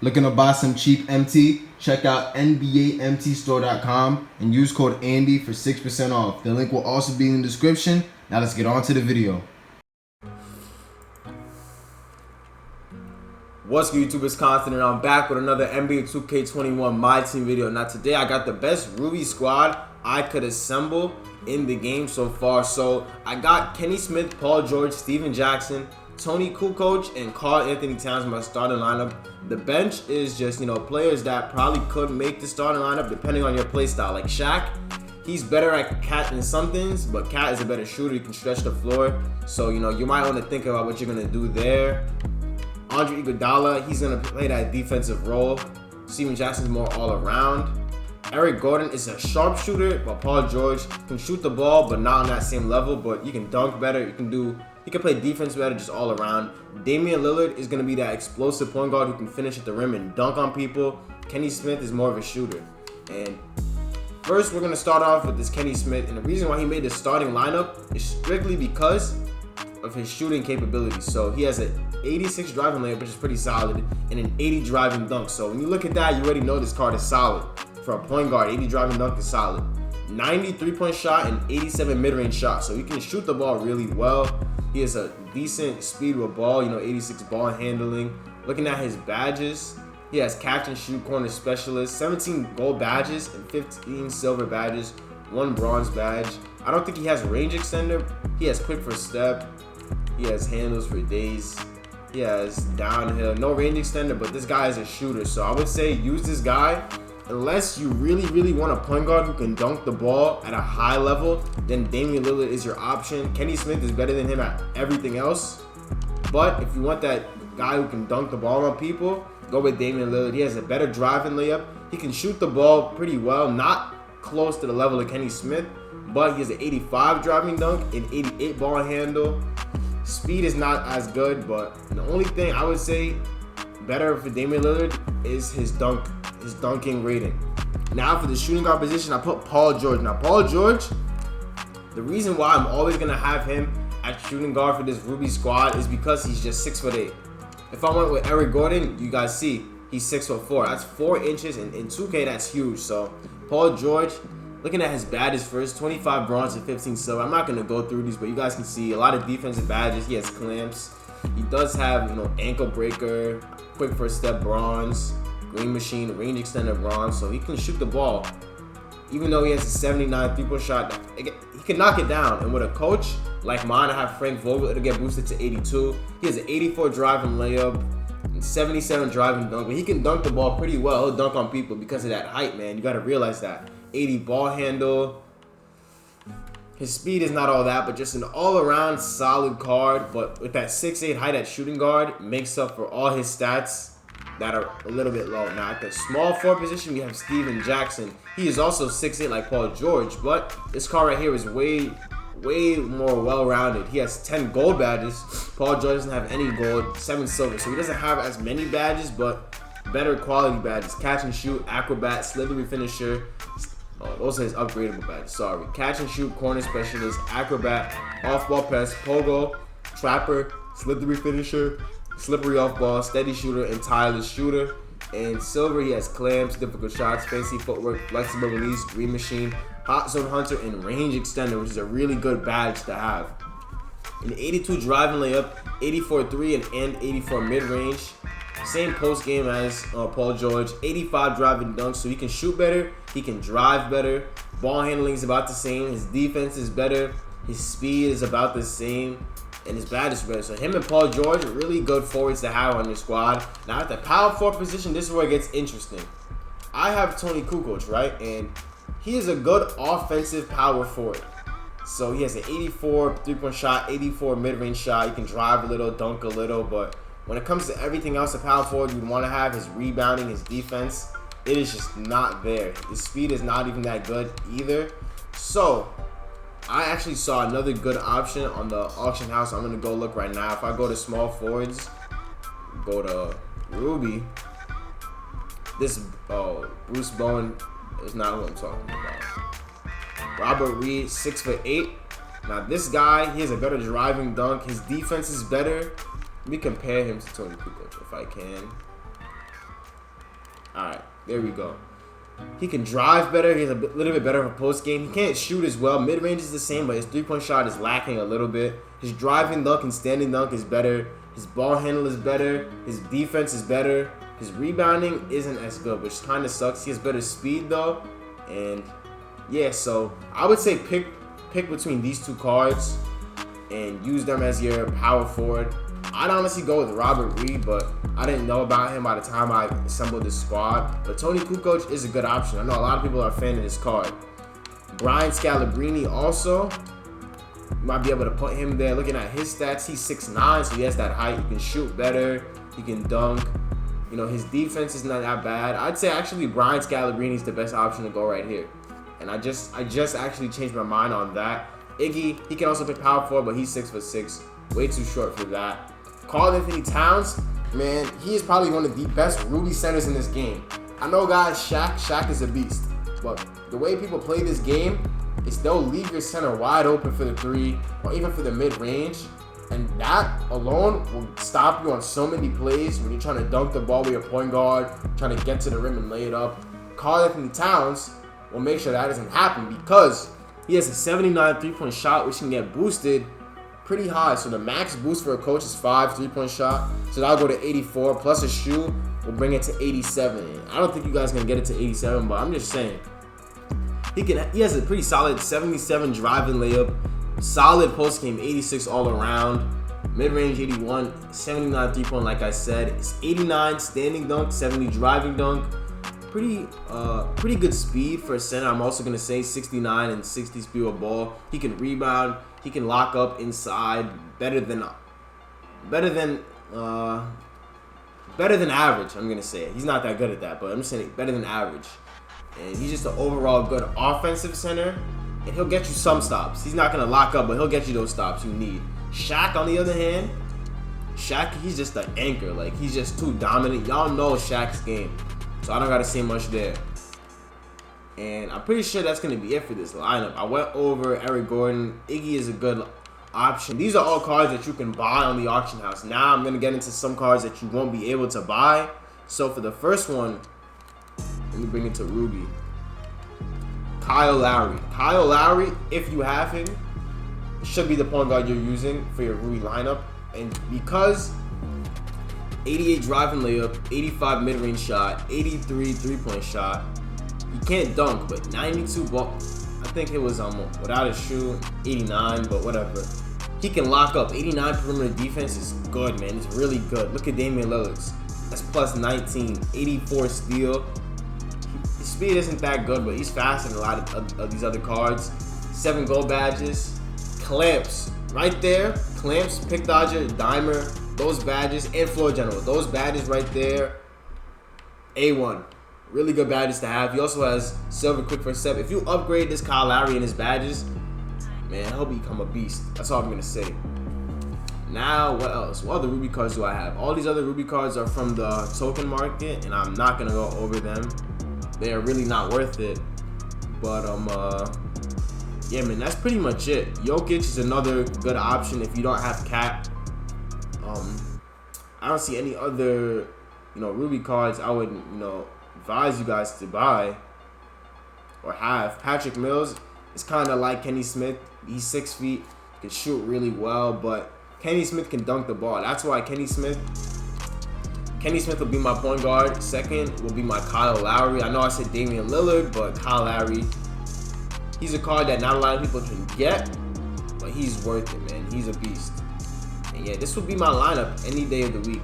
Looking to buy some cheap MT? Check out NBAMTstore.com and use code Andy for 6% off. The link will also be in the description. Now let's get on to the video. What's good, YouTube? It's Constant, and I'm back with another NBA 2k21 MyTeam video. Now today I got the best Ruby squad I could assemble in the game so far. So I got Kenny Smith, Paul George, Steven Jackson, Tony Kukoc, and Karl Anthony Towns in my starting lineup. The bench is just, players that probably could make the starting lineup depending on your play style. Like Shaq, he's better at Cat than some things, but Cat is a better shooter. He can stretch the floor. So, you might want to think about what you're going to do there. Andre Iguodala, he's going to play that defensive role. Steven Jackson's more all around. Eric Gordon is a sharpshooter, but Paul George can shoot the ball, but not on that same level. But you can dunk better. He can play defense better, just all around. Damian Lillard is going to be that explosive point guard who can finish at the rim and dunk on people. Kenny Smith is more of a shooter. And first, we're going to start off with this Kenny Smith. And the reason why he made the starting lineup is strictly because of his shooting capabilities. So he has an 86 driving layup, which is pretty solid, and an 80 driving dunk. So when you look at that, you already know this card is solid. For a point guard, 80 driving dunk is solid. 90 3-point shot and 87 mid-range shot. So he can shoot the ball really well. He has a decent speed with ball, 86 ball handling. Looking at his badges, he has catch and shoot corner specialist, 17 gold badges and 15 silver badges, 1 bronze badge. I don't think he has range extender. He has quick first step. He has handles for days. He has downhill. No range extender, but this guy is a shooter. So I would say use this guy. Unless you really want a point guard who can dunk the ball at a high level, then Damian Lillard is your option. Kenny Smith is better than him at everything else. But if you want that guy who can dunk the ball on people, go with Damian Lillard. He has a better driving layup. He can shoot the ball pretty well, not close to the level of Kenny Smith, but he has an 85 driving dunk and 88 ball handle. Speed is not as good, but the only thing I would say better for Damian Lillard is his dunking rating. Now for the shooting guard position, I put Paul George. Now Paul George, the reason why I'm always gonna have him at shooting guard for this Ruby squad is because he's just 6'8". If I went with Eric Gordon, you guys see he's 6'4". That's 4 inches, and in 2K that's huge. So Paul George, looking at his badges first, 25 bronze and 15 silver. I'm not gonna go through these, but you guys can see a lot of defensive badges. He has clamps. He does have ankle breaker, quick first step bronze, green machine, range extender bronze, so he can shoot the ball. Even though he has a 79 3-point shot, he can knock it down. And with a coach like mine, I have Frank Vogel, it'll get boosted to 82. He has an 84 driving layup and 77 driving dunk, but he can dunk the ball pretty well. He'll dunk on people because of that height, man. You got to realize that. 80 ball handle. His speed is not all that, but just an all-around solid card. But with that 6'8" height at shooting guard, makes up for all his stats that are a little bit low. Now at the small forward position, we have Steven Jackson. He is also 6'8" like Paul George, but this card right here is way more well-rounded. He has 10 gold badges. Paul George doesn't have any gold, 7 silver, so he doesn't have as many badges, but better quality badges. Catch and shoot, acrobat, slithery finisher. Oh, those are his upgradable badges. Sorry. Catch and shoot, corner specialist, acrobat, off-ball press, pogo, trapper, slithery finisher, slippery off ball, steady shooter, and tireless shooter. And silver, he has clamps, difficult shots, fancy footwork, flexible release, green machine, hot zone hunter, and range extender, which is a really good badge to have. An 82 driving layup, 84 3 and 84 mid range. Same post game as Paul George. 85 driving dunks, so he can shoot better, he can drive better. Ball handling is about the same. His defense is better. His speed is about the same. And his badge is better. So him and Paul George are really good forwards to have on your squad. Now at the power forward position, this is where it gets interesting. I have Tony Kukoc, right? And he is a good offensive power forward. So he has an 84 3-point shot, 84 mid-range shot. He can drive a little, dunk a little. But when it comes to everything else, a power forward you'd want to have, his rebounding, his defense, it is just not there. His speed is not even that good either. So I actually saw another good option on the auction house. I'm going to go look right now. If I go to small forwards, go to Ruby, this Bruce Bowen is not who I'm talking about. Robert Reed, 6'8". Now this guy, he has a better driving dunk. His defense is better. Let me compare him to Tony Kukoc if I can. All right, there we go. He can drive better. He's a little bit better of a post game. He can't shoot as well. Mid range is the same, but his 3-point shot is lacking a little bit. His driving dunk and standing dunk is better. His ball handle is better. His defense is better. His rebounding isn't as good, which kind of sucks. He has better speed though, and yeah. So I would say pick between these two cards and use them as your power forward. I'd honestly go with Robert Reed, but I didn't know about him by the time I assembled this squad. But Tony Kukoc is a good option. I know a lot of people are a fan of this card. Brian Scalabrine also. You might be able to put him there. Looking at his stats, he's 6'9", so he has that height. He can shoot better. He can dunk. You know, his defense is not that bad. I'd say actually Brian Scalabrine is the best option to go right here. And I just actually changed my mind on that. Iggy, he can also play power forward, but he's 6'6", way too short for that. Karl-Anthony Towns, man, he is probably one of the best Ruby centers in this game. I know, guys, Shaq is a beast, but the way people play this game is they'll leave your center wide open for the 3 or even for the mid-range, and that alone will stop you on so many plays when you're trying to dunk the ball with your point guard, trying to get to the rim and lay it up. Karl-Anthony Towns will make sure that doesn't happen because he has a 79 3-point shot, which can get boosted pretty high. So the max boost for a coach is 5 3-point shot. So that'll go to 84 plus a shoe will bring it to 87. I don't think you guys can get it to 87, but I'm just saying he has a pretty solid 77 driving layup, solid post game 86 all around, mid range 81, 79 3-point. Like I said, it's 89 standing dunk, 70 driving dunk. Pretty good speed for a center. I'm also gonna say 69 and 60 speed with ball. He can rebound. He can lock up inside better than average. I'm gonna say he's not that good at that, but I'm just saying better than average. And he's just an overall good offensive center, and he'll get you some stops. He's not gonna lock up, but he'll get you those stops you need. Shaq, on the other hand, he's just an anchor. Like, he's just too dominant. Y'all know Shaq's game, so I don't gotta say much there. And I'm pretty sure that's going to be it for this lineup. I went over Eric Gordon. Iggy is a good option. These are all cards that you can buy on the auction house. Now I'm going to get into some cards that you won't be able to buy. So for the first one, let me bring it to Ruby. Kyle Lowry. Kyle Lowry, if you have him, should be the point guard you're using for your Ruby lineup. And because 88 driving layup, 85 mid-range shot, 83 3-point shot, he can't dunk, but 92 ball. I think it was without a shoe, 89, but whatever. He can lock up. 89 perimeter defense is good, man. It's really good. Look at Damian Lillard's. That's plus 19. 84 steal. His speed isn't that good, but he's faster than a lot of these other cards. 7 gold badges. Clamps. Right there. Clamps, pick dodger, dimer. Those badges, and floor general. Those badges right there. A1. Really good badges to have. He also has silver quick first step. If you upgrade this Kyle Lowry and his badges, man, he'll become a beast. That's all I'm going to say. Now, what else? What other Ruby cards do I have? All these other Ruby cards are from the token market, and I'm not going to go over them. They are really not worth it. But, yeah, man, that's pretty much it. Jokic is another good option if you don't have cap. I don't see any other, Ruby cards I would, advise you guys to buy or have. Patrick Mills is kind of like Kenny Smith. He's 6 feet, can shoot really well, but Kenny Smith can dunk the ball. That's why Kenny Smith will be my point guard. Second will be my Kyle Lowry. I know I said Damian Lillard, but Kyle Lowry, he's a card that not a lot of people can get, but he's worth it, man. He's a beast. And yeah, this will be my lineup any day of the week.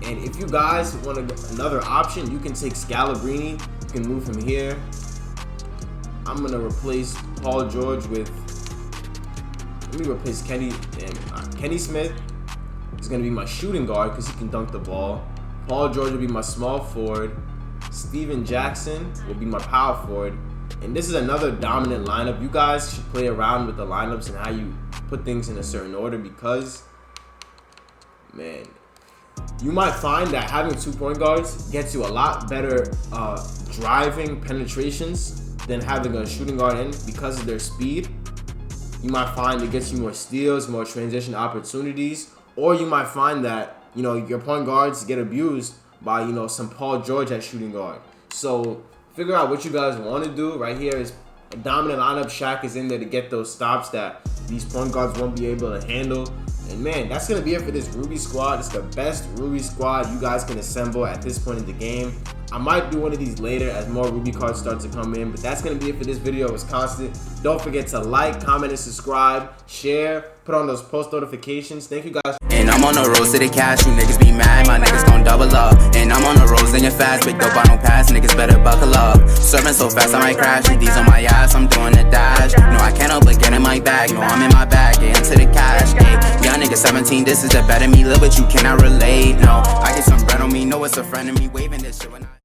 And if you guys want another option, you can take Scalabrine. You can move him here. I'm going to replace Paul George with... Let me replace Kenny Smith is going to be my shooting guard because he can dunk the ball. Paul George will be my small forward. Steven Jackson will be my power forward. And this is another dominant lineup. You guys should play around with the lineups and how you put things in a certain order because, man, you might find that having 2 point guards gets you a lot better driving penetrations than having a shooting guard in because of their speed. You might find it gets you more steals, more transition opportunities, or you might find that, your point guards get abused by, you know, some Paul George at shooting guard. So figure out what you guys want to do. Right here is a dominant lineup. Shaq is in there to get those stops that these point guards won't be able to handle. And man, that's going to be it for this Ruby squad. It's the best Ruby squad you guys can assemble at this point in the game. I might do one of these later as more Ruby cards start to come in, but that's going to be it for this video. It was constant. Don't forget to like, comment, and subscribe, share, put on those post notifications. Thank you guys. And I'm on the road to the cash, you niggas be mad, my niggas gon' double up. And I'm on the road in your fast, big dope, I don't pass, niggas better buckle up. Serving so fast I might crash, these on my ass, I'm doing the dash. No, I can't help but get in my bag, no, I'm in my bag, get into the cash. Ay, young nigga 17, this is the better me, live but you cannot relate. No, I get some bread on me, know it's a friend of me, waving this shit when I